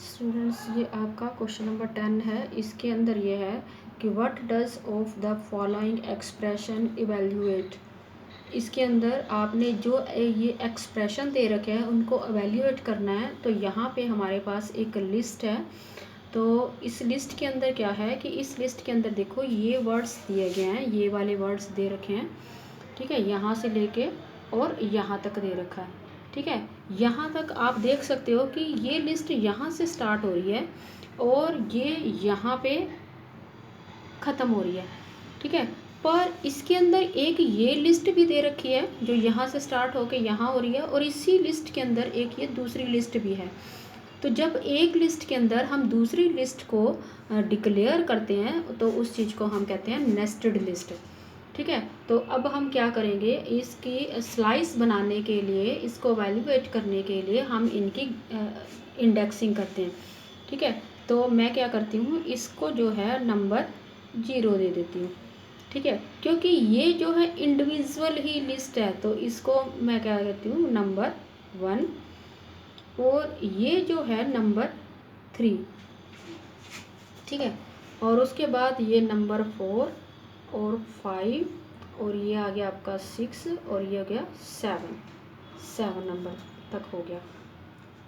Students, ये आपका question number 10 है। इसके अंदर ये है कि what does of the following expression evaluate. इसके अंदर आपने जो ये एक्सप्रेशन दे रखे हैं उनको इवेल्युएट करना है। तो यहाँ पे हमारे पास एक लिस्ट है। तो इस लिस्ट के अंदर क्या है कि इस लिस्ट के अंदर देखो ये वर्ड्स दिए गए हैं, ये वाले वर्ड्स दे रखे हैं, ठीक है, यहाँ से लेके और यहाँ तक दे रखा है, ठीक है। यहाँ तक आप देख सकते हो कि ये लिस्ट यहाँ से स्टार्ट हो रही है और ये यहाँ पे ख़त्म हो रही है, ठीक है। पर इसके अंदर एक ये लिस्ट भी दे रखी है जो यहाँ से स्टार्ट होके यहाँ हो रही है, और इसी लिस्ट के अंदर एक ये दूसरी लिस्ट भी है। तो जब एक लिस्ट के अंदर हम दूसरी लिस्ट को डिक्लेयर करते हैं तो उस चीज़ को हम कहते हैं नेस्टेड लिस्ट, ठीक है। तो अब हम क्या करेंगे, इसकी स्लाइस बनाने के लिए, इसको वैल्यूएट करने के लिए हम इनकी इंडेक्सिंग करते हैं, ठीक है। तो मैं क्या करती हूँ, इसको जो है नंबर 0 दे देती हूँ, ठीक है, क्योंकि ये जो है इंडिविजुअल ही लिस्ट है। तो इसको मैं क्या करती हूँ, नंबर 1, और ये जो है नंबर 3, ठीक है। और उसके बाद ये नंबर 4 और 5, और ये आ गया आपका 6, और ये आ गया 7 नंबर तक हो गया,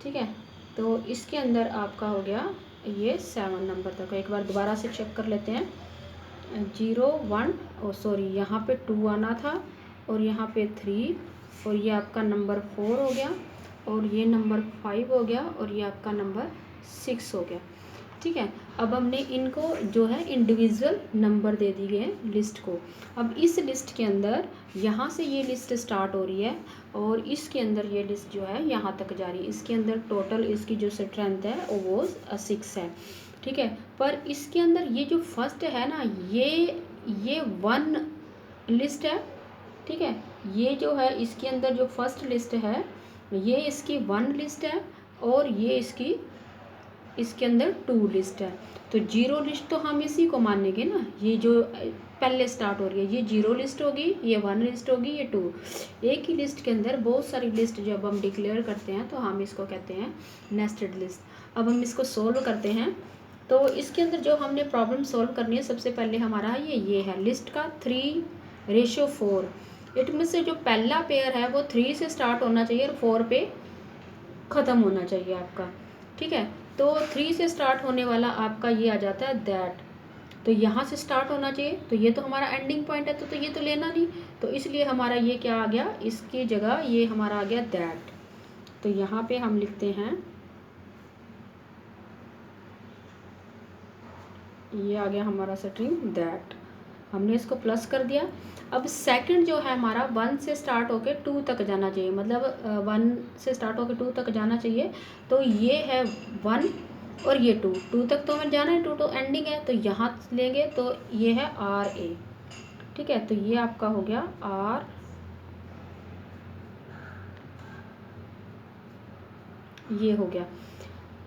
ठीक है। तो इसके अंदर आपका हो गया ये 7 नंबर तक। एक बार दोबारा से चेक कर लेते हैं। 0 1, और सॉरी यहाँ पे 2 आना था, और यहाँ पे 3, और ये आपका नंबर 4 हो गया, और ये नंबर 5 हो गया, और ये आपका नंबर 6 हो गया, ठीक है। अब हमने इनको जो है इंडिविजुअल नंबर दे दिए हैं लिस्ट को। अब इस लिस्ट के अंदर यहाँ से ये लिस्ट स्टार्ट हो रही है और इसके अंदर ये लिस्ट जो है यहाँ तक जा रही है। इसके अंदर टोटल इसकी जो स्ट्रेंथ है वो 6 है, ठीक है। पर इसके अंदर ये जो फर्स्ट है ना, ये 1 लिस्ट है, ठीक है। ये जो है इसके अंदर जो फर्स्ट लिस्ट है ये इसकी 1 लिस्ट है, और ये इसके अंदर 2 लिस्ट है। तो 0 लिस्ट तो हम इसी को मानेंगे ना, ये जो पहले स्टार्ट हो रही है ये 0 लिस्ट होगी, ये 1 लिस्ट होगी, ये 2। एक ही लिस्ट के अंदर बहुत सारी लिस्ट जब हम डिक्लेयर करते हैं तो हम इसको कहते हैं नेस्टेड लिस्ट। अब हम इसको सोल्व करते हैं। तो इसके अंदर जो हमने प्रॉब्लम सोल्व करनी है, सबसे पहले हमारा ये है लिस्ट का 3:4। इनमें से जो पहला पेयर है वो 3 से स्टार्ट होना चाहिए और 4 पे ख़त्म होना चाहिए आपका, ठीक है। तो 3 से स्टार्ट होने वाला आपका ये आ जाता है दैट। तो यहाँ से स्टार्ट होना चाहिए, तो ये तो हमारा एंडिंग पॉइंट है, तो ये तो लेना नहीं, तो इसलिए हमारा ये क्या आ गया, इसकी जगह ये हमारा आ गया दैट। तो यहाँ पे हम लिखते हैं, ये आ गया हमारा स्ट्रिंग दैट, हमने इसको प्लस कर दिया। अब सेकंड जो है हमारा 1 से स्टार्ट होके 2 तक जाना चाहिए, मतलब 1 से स्टार्ट होके 2 तक जाना चाहिए। तो ये है 1 और ये 2 तक तो हमें जाना है, 2 तो एंडिंग है, तो यहाँ लेंगे तो ये है RA, ठीक है। तो ये आपका हो गया R, ये हो गया।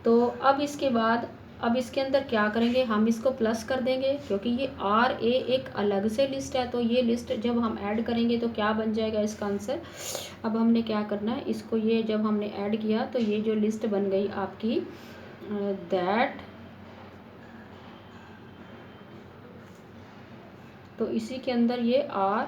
तो अब इसके बाद अब इसके अंदर क्या करेंगे, हम इसको प्लस कर देंगे क्योंकि ये RA एक अलग से लिस्ट है। तो ये लिस्ट जब हम ऐड करेंगे तो क्या बन जाएगा इसका आंसर। अब हमने क्या करना है, इसको ये जब हमने ऐड किया तो ये जो लिस्ट बन गई आपकी दैट, तो इसी के अंदर ये R,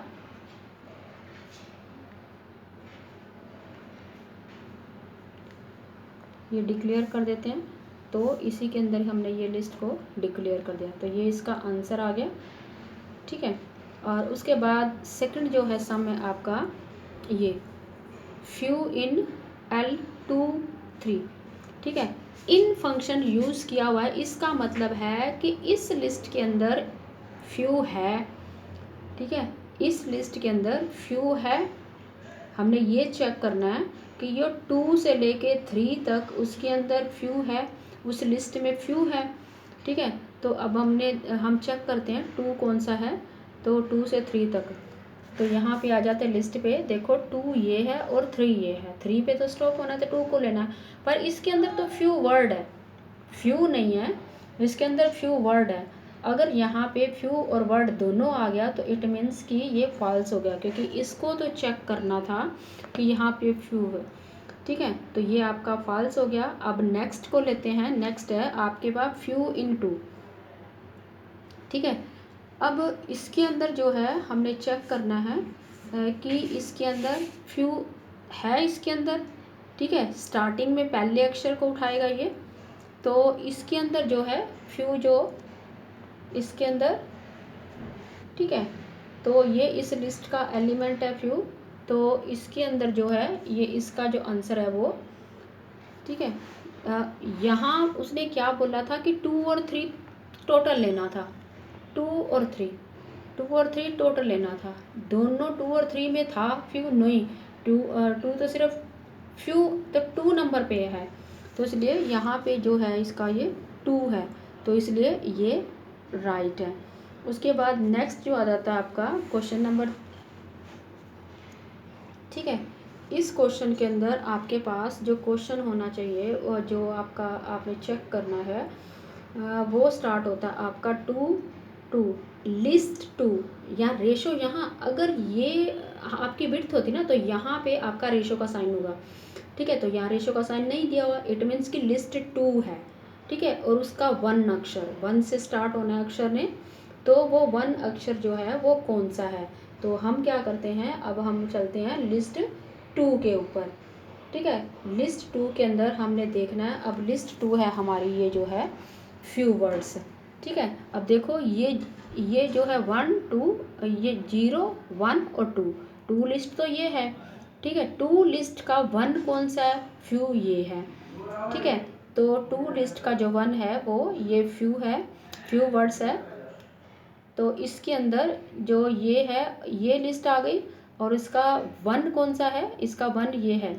ये डिक्लेयर कर देते हैं। तो इसी के अंदर हमने ये लिस्ट को डिक्लेयर कर दिया, तो ये इसका आंसर आ गया, ठीक है। और उसके बाद सेकंड जो है सम है आपका ये फ्यू इन L2 3, ठीक है। इन फंक्शन यूज़ किया हुआ है, इसका मतलब है कि इस लिस्ट के अंदर फ्यू है, ठीक है। इस लिस्ट के अंदर फ्यू है, हमने ये चेक करना है कि ये 2 से लेके 3 तक उसके अंदर फ्यू है, उस लिस्ट में फ्यू है, ठीक है। तो अब हम चेक करते हैं 2 कौन सा है, तो 2 से 3 तक। तो यहाँ पे आ जाते हैं लिस्ट पे, देखो 2 ये है और 3 ये है, 3 पे तो स्टॉप होना है तो 2 को लेना है। पर इसके अंदर तो फ्यू वर्ड है, फ्यू नहीं है, इसके अंदर फ्यू वर्ड है। अगर यहाँ पे फ्यू और वर्ड दोनों आ गया तो इट मीन्स कि ये फॉल्स हो गया, क्योंकि इसको तो चेक करना था कि यहाँ पे फ्यू है। ठीक है, तो ये आपका फॉल्स हो गया। अब नेक्स्ट को लेते हैं। नेक्स्ट है आपके पास फ्यू इन टू। ठीक है, अब इसके अंदर जो है हमने चेक करना है कि इसके अंदर फ्यू है इसके अंदर। ठीक है, स्टार्टिंग में पहले अक्षर को उठाएगा ये, तो इसके अंदर जो है फ्यू जो इसके अंदर, ठीक है, तो ये इस लिस्ट का एलिमेंट है फ्यू, तो इसके अंदर जो है ये इसका जो आंसर है वो, ठीक है। यहाँ उसने क्या बोला था कि 2 और 3 टोटल लेना था, 2 और 3, 2 और 3 टोटल लेना था। दोनों 2 और 3 में था फ्यू नहीं, 2 तो सिर्फ फ्यू तो 2 नंबर पे है, तो इसलिए यहाँ पे जो है इसका ये 2 है, तो इसलिए ये राइट है। उसके बाद नेक्स्ट जो आ जाता है आपका क्वेश्चन नंबर, ठीक है। इस क्वेश्चन के अंदर आपके पास जो क्वेश्चन होना चाहिए और जो आपका आपने चेक करना है वो स्टार्ट होता है आपका 2 2 लिस्ट 2 या रेशो। यहाँ अगर ये आपकी विड्थ होती ना तो यहाँ पे आपका रेशो का साइन होगा, ठीक है, तो यहाँ रेशो का साइन नहीं दिया हुआ, इट मीन्स कि लिस्ट 2 है, ठीक है। और उसका 1 अक्षर 1 से स्टार्ट होना है अक्षर ने, तो वो 1 अक्षर जो है वो कौन सा है। तो हम क्या करते हैं, अब हम चलते हैं लिस्ट 2 के ऊपर, ठीक है। लिस्ट 2 के अंदर हमने देखना है, अब लिस्ट 2 है हमारी ये जो है फ्यू वर्ड्स, ठीक है। अब देखो ये जो है 1 2, ये 0 1 और 2, 2 लिस्ट तो ये है, ठीक है। 2 लिस्ट का 1 कौन सा है, फ्यू ये है, ठीक है। तो 2 लिस्ट का जो 1 है वो ये फ्यू है, फ्यू वर्ड्स है। तो इसके अंदर जो ये है ये लिस्ट आ गई, और इसका 1 कौन सा है, इसका 1 ये है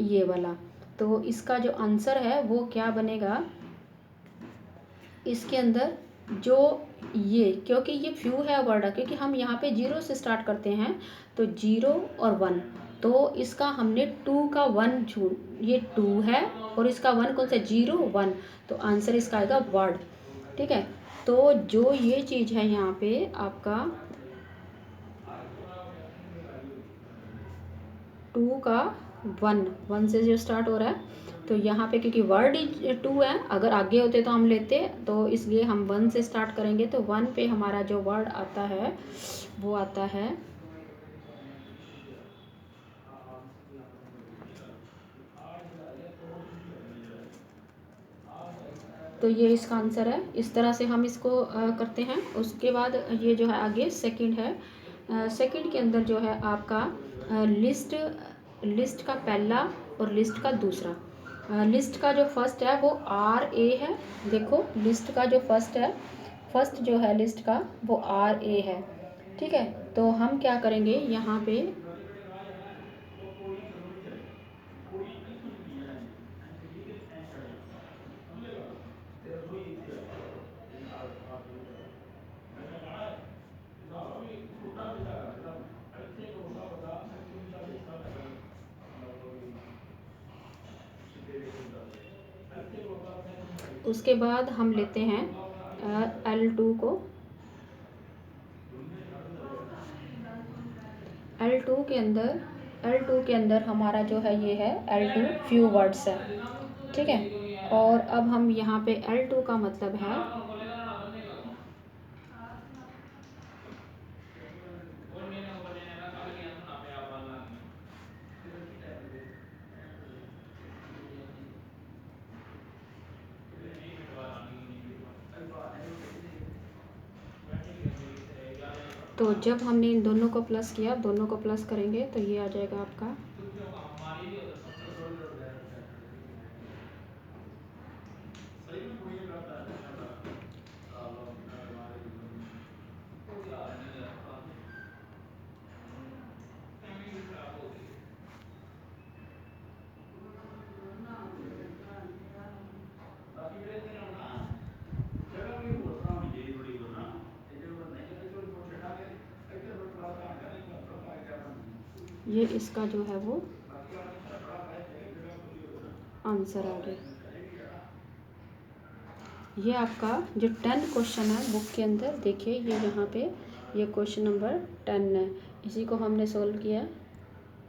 ये वाला। तो इसका जो आंसर है वो क्या बनेगा इसके अंदर, जो ये, क्योंकि ये फ्यू है वर्ड, क्योंकि हम यहाँ पे 0 से स्टार्ट करते हैं, तो 0 और 1, तो इसका हमने 2 का 1 ये 2 है, और इसका 1 कौन सा 0 1, तो आंसर इसका आएगा वर्ड, ठीक है। तो जो ये चीज़ है यहाँ पे आपका 2 का 1 से जो स्टार्ट हो रहा है, तो यहाँ पे क्योंकि वर्ड ही 2 है, अगर आगे होते तो हम लेते, तो इसलिए हम 1 से स्टार्ट करेंगे। तो 1 पे हमारा जो वर्ड आता है वो आता है, तो ये इसका आंसर है। इस तरह से हम इसको करते हैं। उसके बाद ये जो है आगे सेकंड है। सेकंड के अंदर जो है आपका लिस्ट का पहला और लिस्ट का दूसरा। लिस्ट का जो फर्स्ट है वो RA है, देखो लिस्ट का जो फर्स्ट है, फर्स्ट जो है लिस्ट का वो RA है, ठीक है। तो हम क्या करेंगे यहाँ पे, उसके बाद हम लेते हैं L2 को, L2 के अंदर हमारा जो है ये है L2 फ्यू वर्ड्स है, ठीक है। और अब हम यहाँ पे L2 का मतलब है, तो जब हमने इन दोनों को प्लस किया, दोनों को प्लस करेंगे तो ये आ जाएगा आपका, ये इसका जो है वो आंसर आ गया। ये आपका जो 10 क्वेश्चन है बुक के अंदर, देखिए ये यहाँ पे ये क्वेश्चन नंबर 10 है, इसी को हमने सोल्व किया है।